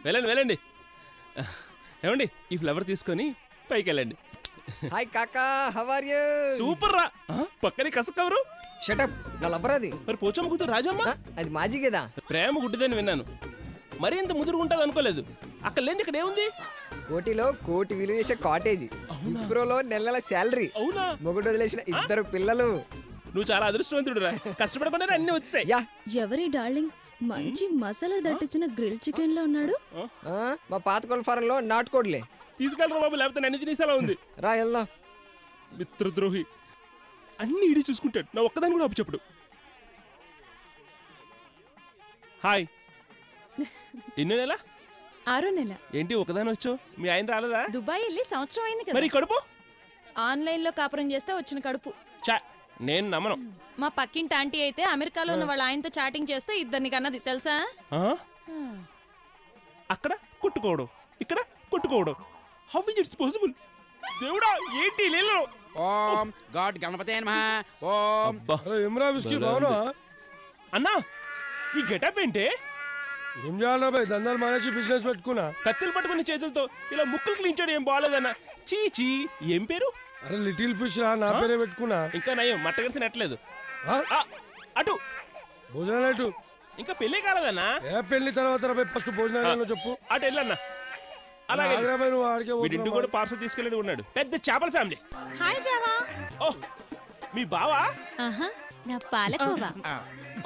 వెళ్ళండి వెళ్ళండి. ఏమండి ఈ ఫ్లవర్ తీసుకొని పైకి వెళ్ళండి. హాయ్ కాకా, హౌ ఆర్ యు? సూపర్ రా. పక్కనే కసకవరు. షట్ అప్, నా లవర్ అది. మరి పోచమ్మ కూతురు రాజమ్మ? అది మాజీ కదా. ప్రేమ గుడ్డిదని విన్నాను, మరి ఇంత ముదురు ఉంటుంది అనుకోలేదు. అక్కడ లేని ఇక్కడ ఏముంది? కోటిలో కోటి విలువ చేసే కాటేజీ, బ్రోలో నెలల శాలరీ, అవునా? మొగుడు వదిలేసిన 2 పిల్లలు. నువ్వు చాలా అదృష్టవంతుడు రా, కష్టపడకుండా అన్ని వచ్చాయి. ఎవరి డార్లింగ్ మంచి మసాలా దట్టించిన గ్రిల్ చికెన్ లో ఉన్నాడు? మా పాత కొల్ఫారంలో నాటుకోడ్లే. తీసుకెళ్ళరా బాబు, లేకపోతే అన్ని తినేసేలా ఉంది. రా వెళ్దాం. మిత్రద్రోహి, అన్ని ఇడి చూసుకుంటాడు, నా ఒక్కదాన్ని కూడా అప్పు చెప్పడు. హాయ్. ఎన్నో నెల? 6వ నెల. ఏంటి ఒకదాని వచ్చావు? మీ ఆయన రాలేదా? దుబాయ్ వెళ్ళి సంవత్సరం అయింది కదా. మరి కడుపు? ఆన్లైన్ లో కాపురం చేస్తే వచ్చిన కడుపు. చా, నేను నమ్మను. మా పక్కింటి ఆంటీ అయితే అమెరికాలో ఉన్న వాళ్ళ ఆయనతో చాటింగ్ చేస్తే 2 కన్నది తెలుసా? అక్కడ కొట్టుకోవడం, ఇక్కడ కొట్టుకోవడం. How is it's possible? దేవుడా ఏంటి లీలలో? ఓం గాడ్ గణపతే నమః. ఓం ఇమ్రా విస్కీ బావునా అన్నా, ఈ గెటప్ ఏంటే? ఏం చేయాలరా భయ్, దందాలు మానేసి బిజినెస్ పెట్టుకున్నా. కత్తిలు పట్టుకున్న చేతులతో ఇలా ముక్కలు క్లీంచాడు, ఏం బాగాలేదన్నా. చీచి. ఏం పేరు? అరే లిటిల్ ఫిష్ నా పేరే పెట్టుకున్నా. ఇంకా నయం, మట్టగలిసి నెట్టలేదు. అటు భోజనాలు ఇంకా పెళ్లి కాలేదన్నా. ఏ పెళ్లి తర్వాత ఫస్ట్ భోజనాలు చెప్పు. అటు వెళ్ళన్నా. అలాగే వీడింటి కూడా పార్సల్ తీసుకెళ్ళి ఉన్నాడు. పెద్ద చేపల ఫ్యామిలీ. హాయ్ జావా. ఓ మీ బావా? నా పాలకోవా.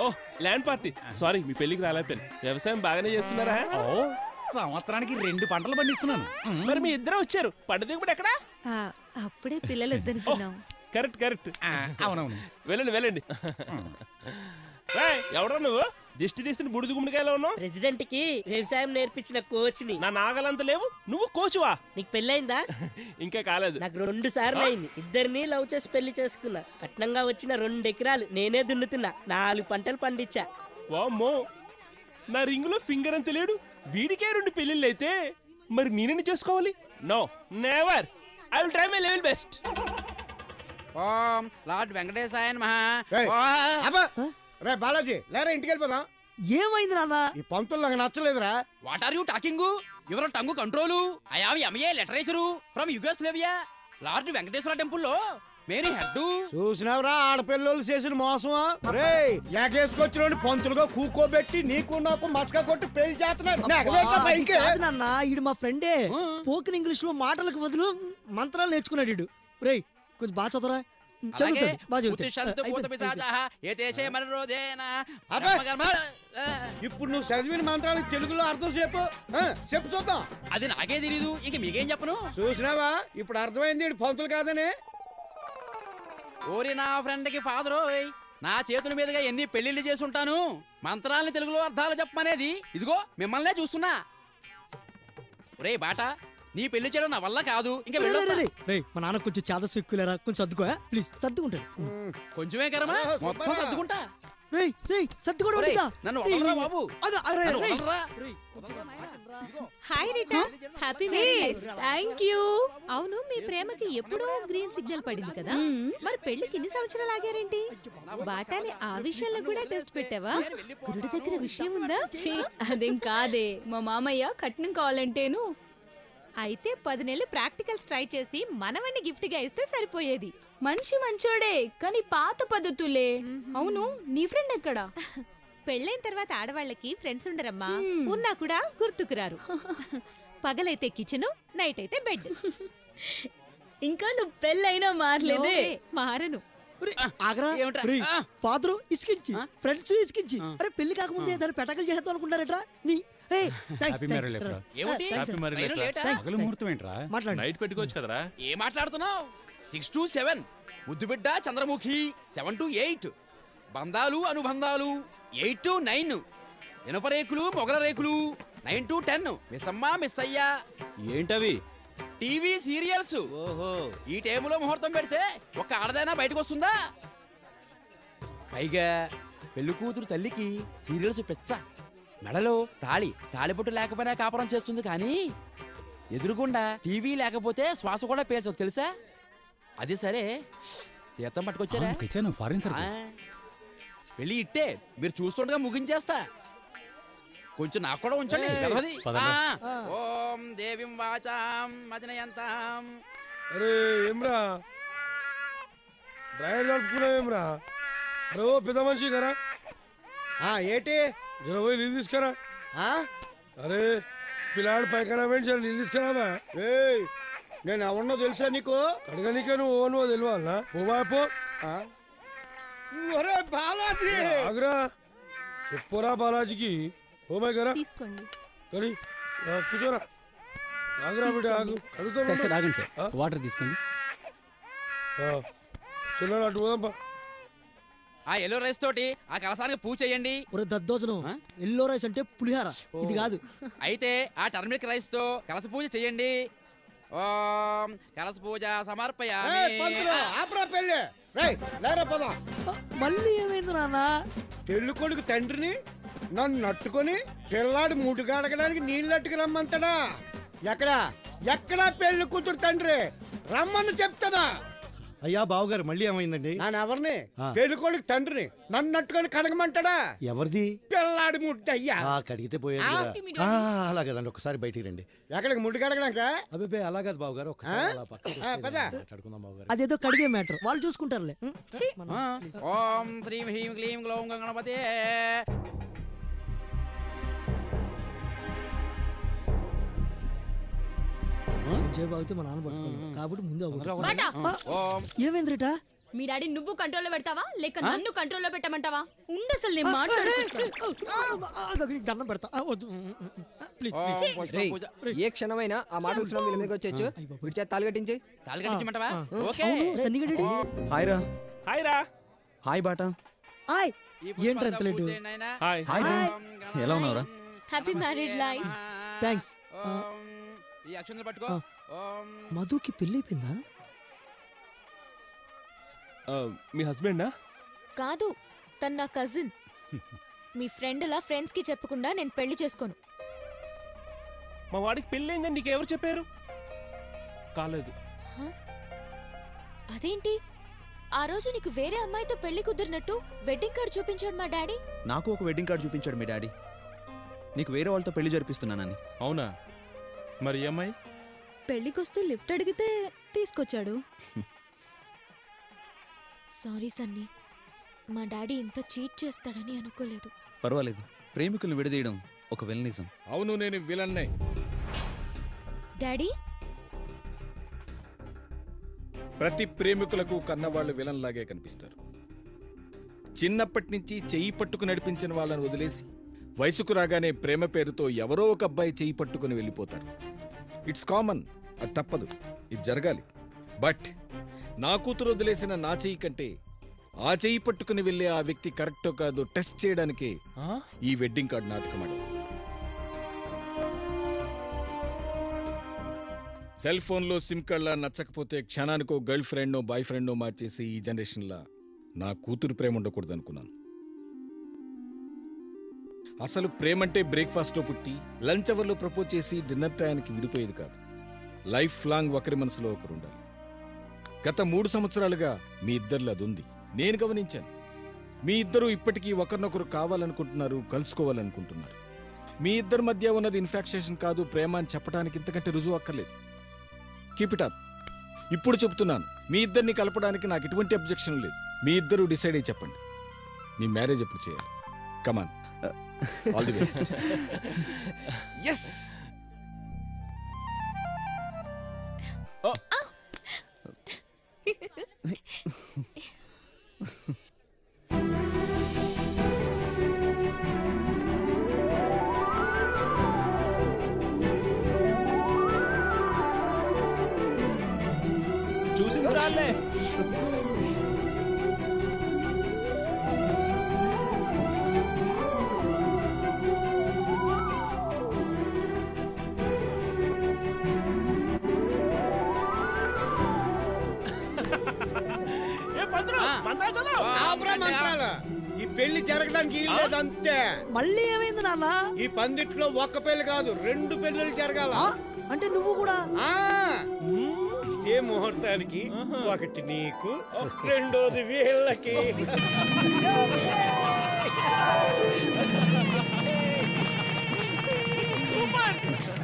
ఓ ల్యాండ్ పార్టీ. సారీ మీ పెళ్లికి రాలేకపోయాను. వ్యవసాయం బాగానే చేస్తున్నారా? సంవత్సరానికి 2 పంటలు పండిస్తున్నాను. మరి మీ ఇద్దరు వచ్చారు, పంట దిగుబడి ఎక్కడా? అప్పుడే పిల్లలు ఇద్దరు. Correct correct. అవునవును. వెళ్ళండి వెళ్ళండి. ఎవడో నువ్వు? దిష్టి తీసిన బుడిది గుమ్మడికాయలో ఉన్నావు. ప్రెసిడెంట్ కి వ్యవసాయం నేర్పించిన కోచ్ ని. నా నాగలంత లేవు, నువ్వు కోచువా? నీకు పెళ్ళైందా? ఇంకా కాలేదు. నాకు 2 సార్లు అయింది. ఇద్దరిని లవ్ చేసి పెళ్లి చేసుకున్నా. కట్నంగా వచ్చిన 2 ఎకరాలు నేనే దున్నుతున్నా. 4 పంటలు పండించా. వామ్మో, నా రింగులో ఫింగర్ అంత లేడు. వీడికే 2 పెళ్లిళ్ళు అయితే మరి నేనేం చేసుకోవాలి? No never. I will try my level best. Om lord వెంకటేశాయ నమః. రే బాలాజీ, లేరా ఇంటికి వెళ్ళిపోదాం. ఏమైంది నాన్న? ఈ పంతులు నాకు నచ్చలేదురా. What are you talking? Your tongue control. I have MA literature from Yugoslavia. Lord Venkateswara temple లో మేరీ హెడ్. చూసినావురా ఆడపిల్లలు చేసిన మోసం. రే యాకేసుకొచ్చిన పంతులుగా కూకోబెట్టి నీకు నాకు మస్కా కొట్టి పెళ్లి చేస్తున్నాడు. ఈడు మా ఫ్రెండే. స్పోకెన్ ఇంగ్లీష్ లో మాటలకు బదులు మంత్రాలు నేర్చుకున్నాడు ఈడు. రే కొంచెం బాగా చదవరా. ఇప్పుడు నువ్వు చదివిన మంత్రాలు తెలుగులో అర్థం చెప్పు. చెప్పు చూద్దాం. అది నాకే తెలీదు, ఇంక మీకేం చెప్పను. చూసినావా ఇప్పుడు అర్థమైంది పంతులు కాదని. ఓరి నా ఫ్రెండ్ కి ఫాదర్, నా చేతుల మీదుగా ఎన్ని పెళ్లిళ్ళు చేసుంటాను. మంత్రాలని తెలుగులో అర్థాలు చెప్పమనేది ఇదిగో మిమ్మల్నే చూస్తున్నా. రే బాట, నీ పెళ్లి చేయడం నా వల్ల కాదు. ఇంకా మా నాన్న కొంచెం చాలా ఎక్కువలేరా, కొంచెం సర్దుకో ప్లీజ్. సర్దుకుంటాను. కొంచెమే కరమా, మొత్తం సర్దుకుంటా. నన్ను బాబు. Hi Rita, happy marriage life. Thank you. అవును, మీ ప్రేమకి ఎప్పుడో గ్రీన్ సిగ్నల్ పడింది కదా, మరి పెళ్లికి ఎన్ని సంవత్సరాలు ఆగారేంటి? బాటాని ఆ విషయంలో కూడా టెస్ట్ పెట్టావా? గురుడి దగ్గర విషయం ఉందా? అదేం కాదే, మా మామయ్య కట్నం కావాలంటేను. అయితే 10 నెలలు ప్రాక్టికల్స్ ట్రై చేసి మనవన్ని గిఫ్ట్ గా ఇస్తే సరిపోయేది. మనిషి మంచోడే, కానీ పాత పద్ధతులే. అవును, నీ ఫ్రెండ్ ఎక్కడా? పెళ్ళైన తర్వాత ఆడవాళ్ళకి ఫ్రెండ్స్ ఉండరమ్మా. ఉన్నా కూడా గుర్తుకురారు. పగలైతే కిచెన్, నైట్ అయితే బెడ్. ఇంకా నువ్వు పెళ్ళైనా మారలేదే. మారను. ఫాదర్ ఇసుకించి, ఫ్రెండ్స్ ఇసుకించి, అరే పెళ్లి కాకముందే దాన్ని పెటకలు చేద్దాం అనుకుంటారట్రా. నైట్ పెట్టుకోవచ్చు కదరా. ఏం మాట్లాడుతున్నావు? 6 to 7 ముద్దు బిడ్డ చంద్రముఖి, 7 to 8 బంధాలు అనుబంధాలు, 8 to 9 ఇనప రేకులు మొగల రేకులు, 9 to 10 మిస్సమ్మ మిస్సయ్య. ఏంటవి? TV serials. ఈ టైములో ముహూర్తం పెడితే ఒక్క ఆడదైనా బయటకు వస్తుందా? పైగా పెళ్లి కూతురు తల్లికి సీరియల్స్ పెచ్చ. మెడలో తాళిబొట్టు లేకపోయినా కాపురం చేస్తుంది, కానీ ఎదురుగుండా టీవీ లేకపోతే శ్వాస కూడా పీల్చదు తెలుసా? అది సరే, తీర్థం పట్టుకొచ్చారా? వెళ్ళి ఇట్టే మీరు చూస్తుండగా ముగించేస్తా. కొంచెం నాకు కూడా ఉంచండి గణపతి. ఓం దేవిం వాచాం మజనయంతాం. అరే ఏమ్రా డ్రైవర్ నడుపుకున్నావేమ్రా? అరే ఓ పెద్ద మనిషి కదా ఏంటి పోయి నీళ్ళు తీసుకురా. అరే పిల్లాడు పైకనా వెంట నీళ్ళు తీసుకురావా? నేను ఎవరినో తెలుసా నీకు? అడగనికే నువ్వు తెలియాలనా? పోవాపో బాలాజీ ఆగ్రా చెప్పురా బాలాజీకి. ఓ మై గరా తీసుకోండి. కడి కూర్చోరా. ఆగ్రా బిడ్డ ఆగు. ఆగండి సార్, వాటర్ తీసుకోండి. చిన్న అటు పోదాంపా. ఆ ఎల్లో రైస్ తోటి ఆ కలసానికి పూజ చేయండి. ఒరే దద్దోజనం, ఎల్లో రైస్ అంటే పులిహార, ఇది కాదు. అయితే ఆ టర్మరిక్ రైస్ తో కలస పూజ చేయండి. ఓం కలస పూజ సమర్పయామి. మళ్ళీ ఏమైంది నాన్న? పెళ్లి కొడుకు తండ్రిని నన్ను నట్టుకొని పిల్లాడు ముటుకు అడగడానికి నీళ్ళు అట్టుకు రమ్మంటాడా? ఎక్కడా పెళ్లి కూతురు తండ్రి రమ్మని చెప్తాడా? అయ్యా బావగారు మళ్ళీ ఏమైందండి? నేను ఎవరిని? పెళ్లి కొడుకు తండ్రిని నన్ను నట్టుకొని కడగమంటాడా? ఎవరిది? పిల్లాడి ముట్టు అయ్యా. కడిగితే పోయేది కదా. అలా కదండి, ఒకసారి బయటికి రండి. ఎక్కడికి ముట్టు కడగడాక? అబ్బాయి అలా కాదు బావగారు, మాట్లాడుకుందాం బావగారు. అదేదో కడిగే మ్యాటర్, వాళ్ళు చూసుకుంటారులే. ఓం శ్రీం హ్రీం క్లీం గ్లౌం గణపతే. బాగుతే మా నాన్న పట్టుకోవాలి కాబట్టి ముందు ఓం. ఏమైందిట? మీ డాడీ నువ్వు కంట్రోల్లో పెడతావా లేక నన్ను కంట్రోల్లో పెట్టమంటావా? ఉండసలు నేను మాట్లాడుకుంటా. దండం పెడతా. ప్లీజ్ ఏ క్షణమైనా ఆ మాట వచ్చిన వీళ్ళ మీదకి వచ్చేచ్చు. వీడి చేత తాళి కట్టించి. తాళి కట్టించమంటావా? ఓకే. హాయ్ రా. హాయ్ రా. Hi Bata. హాయ్. ఏంట్రా ఎంత లేటు? హాయ్. ఎలా ఉన్నావురా? Happy married life. థ్యాంక్స్. ఈ అక్షంతలు పట్టుకో. మధుకి పెళ్లి అయిపోయిందా? మీ హస్బెండా? కాదు, తన నా కజిన్. మీ ఫ్రెండ్లా ఫ్రెండ్స్ కి చెప్పకుండా నేను పెళ్లి చేసుకోను. మా వాడికి పెళ్ళైందని నీకెవరు చెప్పారు? కాలేదు. అదేంటి ఆ రోజు నీకు వేరే అమ్మాయితో పెళ్లి కుదిరినట్టు వెడ్డింగ్ కార్డ్ చూపించాడు మా డాడీ. నాకు ఒక వెడ్డింగ్ కార్డ్ చూపించాడు మీ డాడీ, నీకు వేరే వాళ్ళతో పెళ్లి జరిపిస్తున్నానని. అవునా? మరి అమ్మాయి పెళ్లికొస్తూ లిఫ్ట్ అడిగితే తీసుకొచ్చాడు. సారీ సన్నీ, మా డాడీ ఇంత చీట్ చేస్తాడని అనుకోలేదు. పర్వాలేదు, ప్రేమికులను విడదీయడం ఒక విలనిజం. అవును, నేను విలన్నే. డాడీ, ప్రతి ప్రేమికులకు కన్నవాళ్ళు విలన్ లాగే కనిపిస్తారు. చిన్నప్పటి నుంచి చెయ్యి పట్టుకు నడిపించిన వాళ్ళని వదిలేసి వయసుకు రాగానే ప్రేమ పేరుతో ఎవరో ఒక అబ్బాయి చెయ్యి పట్టుకుని వెళ్ళిపోతారు. ఇట్స్ కామన్, అది తప్పదు, ఇది జరగాలి. బట్ నా కూతురు వదిలేసిన నా చెయ్యి కంటే ఆ చెయ్యి పట్టుకుని వెళ్ళే ఆ వ్యక్తి కరెక్టో కాదో టెస్ట్ చేయడానికే ఈ వెడ్డింగ్ కార్డ్ నాటకం ఆడారు. సెల్ ఫోన్లో సిమ్ కార్డ్లా నచ్చకపోతే క్షణానికో గర్ల్ ఫ్రెండ్నో బాయ్ ఫ్రెండ్నో మార్చేసి ఈ జనరేషన్లా నా కూతురు ప్రేమ ఉండకూడదు అనుకున్నాను. అసలు ప్రేమంటే బ్రేక్ఫాస్ట్లో పుట్టి లంచ్ అవర్లో ప్రపోజ్ చేసి డిన్నర్ టైంకి విడిపోయేది కాదు. లైఫ్ లాంగ్ ఒకరి మనసులో ఒకరు ఉండాలి. గత 3 సంవత్సరాలుగా మీ ఇద్దరిలో అది ఉంది, నేను గమనించాను. మీ ఇద్దరు ఇప్పటికీ ఒకరినొకరు కావాలనుకుంటున్నారు, కలుసుకోవాలనుకుంటున్నారు. మీ ఇద్దరి మధ్య ఉన్నది ఇన్ఫాక్షన్ కాదు, ప్రేమ అని చెప్పడానికి ఇంతకంటే రుజువు అక్కర్లేదు. Keep it up. ఇప్పుడు చెప్తున్నాను, మీ ఇద్దరిని కలపడానికి నాకు ఎటువంటి అబ్జెక్షన్ లేదు. మీ ఇద్దరు డిసైడ్ అయ్యి చెప్పండి, మీ మ్యారేజ్ ఎప్పుడు చేయాలి. కమాన్, ఆల్ ది బెస్ట్. yes. చూసింది చాలే. ఈ పెళ్లి జరగడానికి అంతే. మళ్ళీ ఏమైంది నాన్న? ఈ పందిట్లో ఒక్క పెళ్లి కాదు, 2 పెళ్లిళ్ళు జరగాల. అంటే నువ్వు కూడా? ఇదే ముహూర్తానికి ఒకటి నీకు, రెండోది వీళ్ళకి. నెవర్